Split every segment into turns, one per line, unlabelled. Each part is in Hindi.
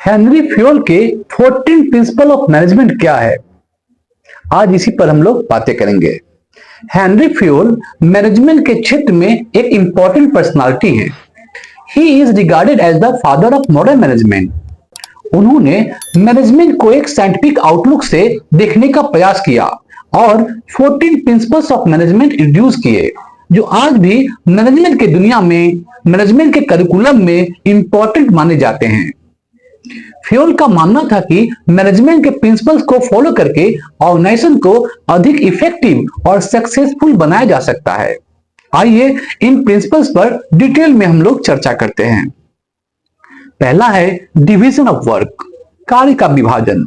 हेनरी फ्योल के 14 प्रिंसिपल ऑफ मैनेजमेंट क्या है? आज इसी पर हम लोग बातें करेंगे। हेनरी फ्योल मैनेजमेंट के क्षेत्र में एक इंपॉर्टेंट पर्सनालिटी है। He is regarded as the father of modern management. उन्होंने मैनेजमेंट को एक साइंटिफिक आउटलुक से देखने का प्रयास किया और 14 प्रिंसिपल्स ऑफ मैनेजमेंट इंट्रोड्यूस किए, जो आज भी मैनेजमेंट के दुनिया में, मैनेजमेंट के करिकुलम में इंपॉर्टेंट माने जाते हैं। फ्योल का मानना था कि मैनेजमेंट के प्रिंसिपल्स को फॉलो करके ऑर्गेनाइजेशन को अधिक इफेक्टिव और सक्सेसफुल बनाया जा सकता है। आइए इन प्रिंसिपल्स पर डिटेल में हम लोग चर्चा करते हैं। पहला है डिवीजन ऑफ वर्क, कार्य का विभाजन।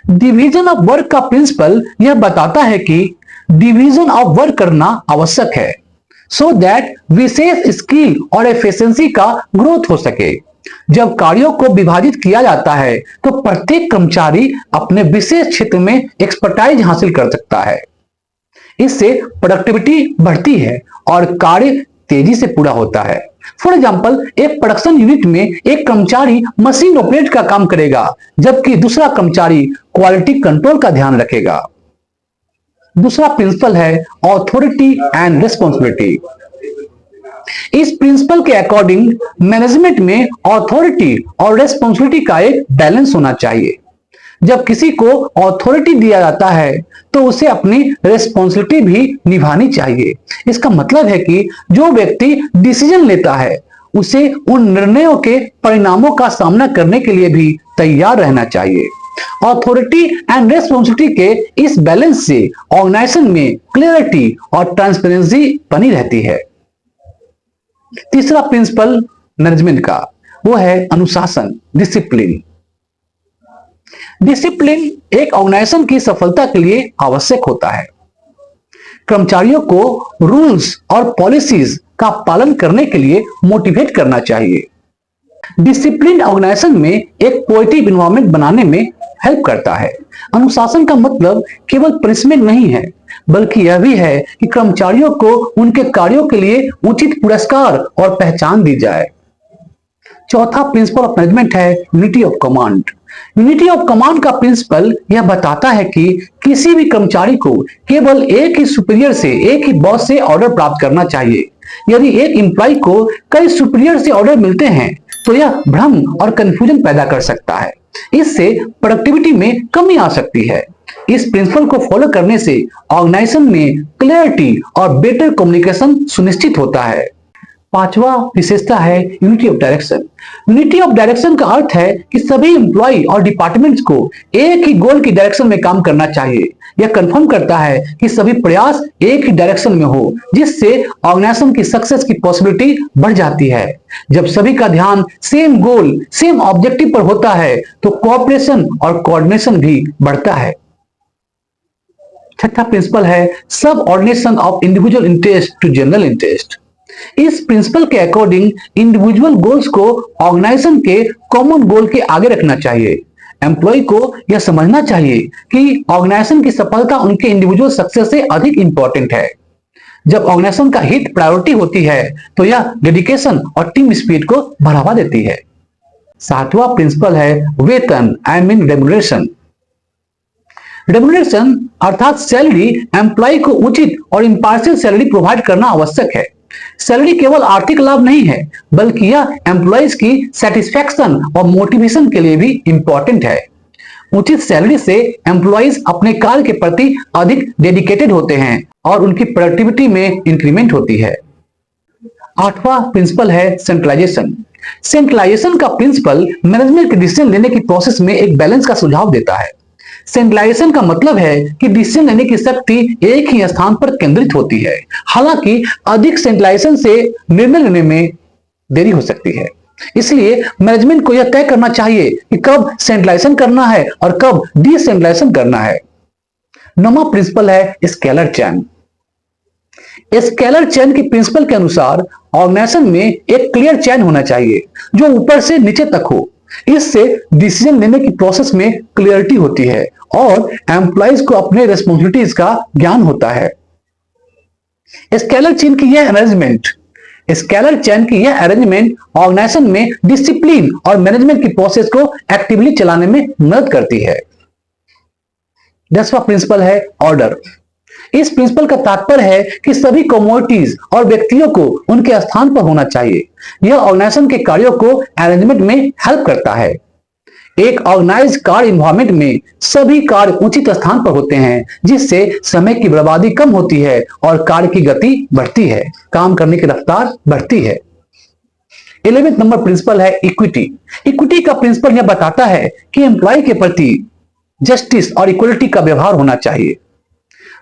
डिवीजन ऑफ वर्क का प्रिंसिपल यह बताता है कि डिवीजन ऑफ वर्क करना आवश्यक है सो दैट विशेष स्किल और एफिशिएंसी का ग्रोथ हो सके। जब कार्यों को विभाजित किया जाता है तो प्रत्येक कर्मचारी अपने विशेष क्षेत्र में एक्सपर्टाइज हासिल कर सकता है। इससे प्रोडक्टिविटी बढ़ती है और कार्य तेजी से पूरा होता है। फॉर एग्जाम्पल, एक प्रोडक्शन यूनिट में एक कर्मचारी मशीन ऑपरेट का काम करेगा, जबकि दूसरा कर्मचारी क्वालिटी कंट्रोल का ध्यान रखेगा। दूसरा प्रिंसिपल है ऑथोरिटी एंड रिस्पॉन्सिबिलिटी। इस प्रिंसिपल के अकॉर्डिंग मैनेजमेंट में ऑथोरिटी और रिस्पॉन्सिबिलिटी का एक बैलेंस होना चाहिए। जब किसी को ऑथोरिटी दिया जाता है तो उसे अपनी रिस्पॉन्सिबिलिटी भी निभानी चाहिए। इसका मतलब है कि जो व्यक्ति डिसीजन लेता है उसे उन निर्णयों के परिणामों का सामना करने के लिए भी तैयार रहना चाहिए। ऑथोरिटी एंड रिस्पॉन्सिबिलिटी के इस बैलेंस से ऑर्गेनाइजेशन में क्लियरिटी और ट्रांसपेरेंसी बनी रहती है। तीसरा प्रिंसिपल मैनेजमेंट का वो है अनुशासन, डिसिप्लिन। डिसिप्लिन एक ऑर्गेनाइजेशन की सफलता के लिए आवश्यक होता है। कर्मचारियों को रूल्स और पॉलिसीज का पालन करने के लिए मोटिवेट करना चाहिए। डिसिप्लिन ऑर्गेनाइजेशन में एक पॉजिटिव एनवायरनमेंट बनाने में हेल्प करता है। अनुशासन का मतलब केवल पनिशमेंट नहीं है, बल्कि यह भी है कि कर्मचारियों को उनके कार्यों के लिए उचित पुरस्कार और पहचान दी जाए। चौथा प्रिंसिपल ऑफ मैनेजमेंट है unity of command. Unity of command का प्रिंसिपल यह बताता है कि किसी भी कर्मचारी को केवल एक ही सुपीरियर से, एक ही बॉस से ऑर्डर प्राप्त करना चाहिए। यदि एक एम्प्लॉय को कई सुपीरियर से ऑर्डर मिलते हैं तो यह भ्रम और कंफ्यूजन पैदा कर सकता है। इससे प्रोडक्टिविटी में कमी आ सकती है। इस प्रिंसिपल को फॉलो करने से ऑर्गेनाइजेशन में क्लैरिटी और बेटर कम्युनिकेशन सुनिश्चित होता है। पांचवा विशेषता है unity of direction. Unity of direction का अर्थ है कि सभी एम्प्लॉय और डिपार्टमेंट्स को एक ही गोल की डायरेक्शन में काम करना चाहिए। यह कंफर्म करता है कि सभी प्रयास एक ही डायरेक्शन में हो, जिससे ऑर्गेनाइजेशन की सक्सेस की पॉसिबिलिटी बढ़ जाती है। जब सभी का ध्यान सेम गोल, सेम ऑब्जेक्टिव पर होता है तो कोऑपरेशन और कोऑर्डिनेशन भी बढ़ता है। छठा प्रिंसिपल है subordination of individual interest to general interest. इस प्रिंसिपल के अकॉर्डिंग इंडिविजुअल गोल्स को ऑर्गेनाइजेशन के कॉमन गोल के आगे रखना चाहिए। एम्प्लॉय को यह समझना चाहिए कि ऑर्गेनाइजेशन की सफलता उनके इंडिविजुअल सक्सेस से अधिक इंपॉर्टेंट है। जब ऑर्गेनाइजेशन का हित प्रायोरिटी होती है तो यह डेडिकेशन और टीम स्पिरिट को बढ़ावा देती है। सातवां प्रिंसिपल है वेतन, आई मीन रेम्युनरेशन। रेम्युनरेशन अर्थात सैलरी एम्प्लॉय को उचित और इंपार्शियल सैलरी प्रोवाइड करना आवश्यक है। सैलरी केवल आर्थिक लाभ नहीं है, बल्कि यह एम्प्लॉयज की सेटिस्फैक्शन और मोटिवेशन के लिए भी इंपॉर्टेंट है। उचित सैलरी से एम्प्लॉयज अपने कार्य के प्रति अधिक डेडिकेटेड होते हैं और उनकी प्रोडक्टिविटी में इंक्रीमेंट होती है। आठवां प्रिंसिपल है सेंट्रलाइजेशन। सेंट्रलाइजेशन का प्रिंसिपल मैनेजमेंट के डिसीजन लेने की प्रोसेस में एक बैलेंस का सुझाव देता है। सेंट्रलाइजेशन का मतलब है कि डिसीजन लेने की शक्ति एक ही स्थान पर केंद्रित होती है। हालांकि अधिक सेंट्रलाइजेशन से निर्णय लेने में देरी हो सकती है। इसलिए मैनेजमेंट को यह तय करना चाहिए कि कब सेंट्रलाइजेशन करना है और कब डिसेंट्रलाइजेशन करना है। नौवां प्रिंसिपल है स्केलर चेन। स्केलर चेन के प्रिंसिपल के अनुसार ऑर्गेनाइजेशन में एक क्लियर चेन होना चाहिए जो ऊपर से नीचे तक हो। इससे डिसीजन लेने की प्रोसेस में क्लियरिटी होती है और एम्प्लॉयज को अपने रिस्पॉन्सिबिलिटीज का ज्ञान होता है। स्केलर चेन की यह अरेंजमेंट स्केलर चेन की यह अरेंजमेंट ऑर्गेनाइजेशन में डिसिप्लिन और मैनेजमेंट की प्रोसेस को एक्टिवली चलाने में मदद करती है। 10वां प्रिंसिपल है ऑर्डर। इस प्रिंसिपल का तात्पर्य है कि सभी कमोडिटीज और व्यक्तियों को उनके स्थान पर होना चाहिए। यह ऑर्गेनाइजेशन के कार्यों को अरेंजमेंट में हेल्प करता है। एक ऑर्गेनाइज कार्य इन्वायरमेंट में सभी कार्य उचित स्थान पर होते हैं, जिससे समय की बर्बादी कम होती है और कार्य की गति बढ़ती है, काम करने की रफ्तार बढ़ती है। 11वें नंबर प्रिंसिपल है इक्विटी। इक्विटी का प्रिंसिपल यह बताता है कि एम्प्लॉय के प्रति जस्टिस और इक्वलिटी का व्यवहार होना चाहिए।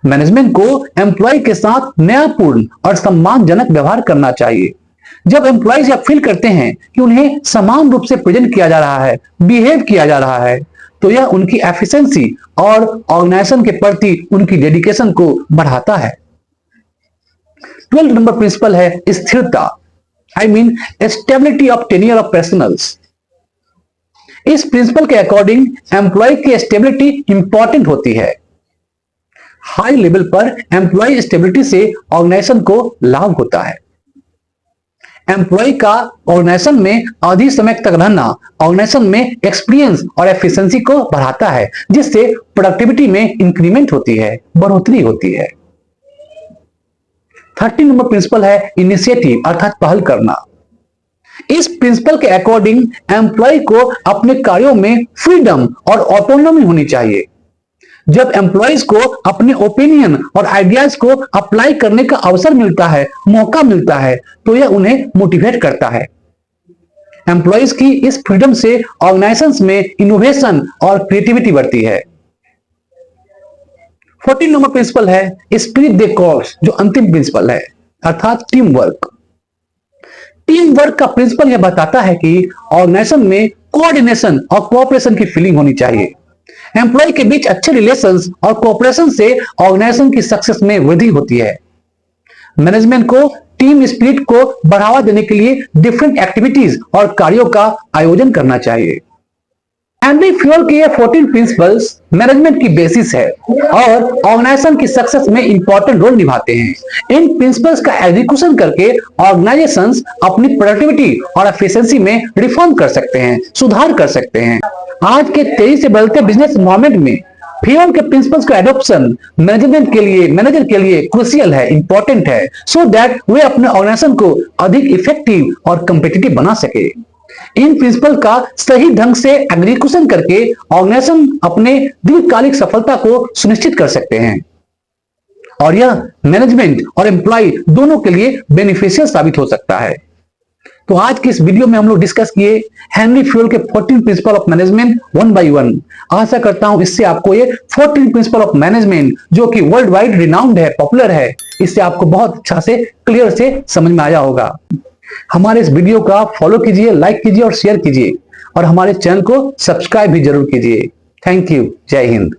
मैनेजमेंट को एम्प्लॉय के साथ न्यायपूर्ण और सम्मानजनक व्यवहार करना चाहिए। जब एम्प्लॉयज यह फील करते हैं कि उन्हें समान रूप से प्रेजेंट किया जा रहा है, बिहेव किया जा रहा है, तो यह उनकी एफिशिएंसी और ऑर्गेनाइजेशन के प्रति उनकी डेडिकेशन को बढ़ाता है। 12 नंबर प्रिंसिपल है स्थिरता, I mean stability of tenure of personnels. इस प्रिंसिपल के अकॉर्डिंग एम्प्लॉय की स्टेबिलिटी इंपॉर्टेंट होती है। हाई लेवल पर एम्प्लॉय स्टेबिलिटी से ऑर्गेनाइजेशन को लाभ होता है। एम्प्लॉय का ऑर्गेनाइजेशन में अधिक समय तक रहना ऑर्गेनाइजेशन में एक्सपीरियंस और एफिशिएंसी को बढ़ाता है, जिससे प्रोडक्टिविटी में इंक्रीमेंट होती है, बढ़ोतरी होती है। 13 नंबर प्रिंसिपल है इनिशिएटिव अर्थात पहल करना। इस प्रिंसिपल के अकॉर्डिंग एम्प्लॉय को अपने कार्यों में फ्रीडम और ऑटोनॉमी होनी चाहिए। जब एम्प्लॉयज को अपने ओपिनियन और आइडियाज को अप्लाई करने का अवसर मिलता है, मौका मिलता है, तो यह उन्हें मोटिवेट करता है। एम्प्लॉयज की इस फ्रीडम से ऑर्गेनाइजेशंस में इनोवेशन और क्रिएटिविटी बढ़ती है। 14 नंबर प्रिंसिपल है स्पिरिट द कोर्स, जो अंतिम प्रिंसिपल है, अर्थात टीम वर्क। टीम वर्क का प्रिंसिपल यह बताता है कि ऑर्गेनाइजेशन में कोऑर्डिनेशन और कोऑपरेशन की फीलिंग होनी चाहिए। एम्प्लॉय के बीच अच्छे रिलेशंस और कोऑपरेशन से ऑर्गेनाइजेशन की सक्सेस में वृद्धि होती है। मैनेजमेंट को टीम स्पिरिट को बढ़ावा देने के लिए डिफरेंट एक्टिविटीज और कार्यों का आयोजन करना चाहिए। हेनरी फ्यूल के ये 14 प्रिंसिपल्स मैनेजमेंट की बेसिस है और ऑर्गेनाइजेशन की सक्सेस में इंपॉर्टेंट रोल निभाते हैं। इन प्रिंसिपल्स का एग्जीक्यूशन करके ऑर्गेनाइजेशंस अपनी प्रोडक्टिविटी और एफिशिएंसी में रिफॉर्म कर सकते हैं, सुधार कर सकते हैं। आज के तेजी से बदलते बिजनेस एनवायरनमेंट में फ्यूल के प्रिंसिपल्स का एडॉप्शन मैनेजर के लिए क्रूशियल है, इंपॉर्टेंट है, सो दैट वे अपने ऑर्गेनाइजेशन को अधिक इफेक्टिव और कम्पिटिटिव बना सके। इन प्रिंसिपल का सही ढंग से एग्जीक्यूशन करके ऑर्गेनाइजेशन अपने दीर्घकालिक सफलता को सुनिश्चित कर सकते हैं और यह मैनेजमेंट और एम्प्लॉय दोनों के लिए बेनिफिशियल साबित हो सकता है। तो आज की इस वीडियो में हम लोग डिस्कस किए हेनरी फ्यूल के 14 प्रिंसिपल ऑफ मैनेजमेंट 1 by 1। आशा करता हूं इससे आपको ये 14 प्रिंसिपल ऑफ मैनेजमेंट, जो कि वर्ल्ड वाइड रिनाउंड है, पॉपुलर है, इससे आपको बहुत अच्छा से क्लियर से समझ में आया होगा। हमारे इस वीडियो का फॉलो कीजिए, लाइक कीजिए और शेयर कीजिए और हमारे चैनल को सब्सक्राइब भी जरूर कीजिए। Thank you. जय हिंद।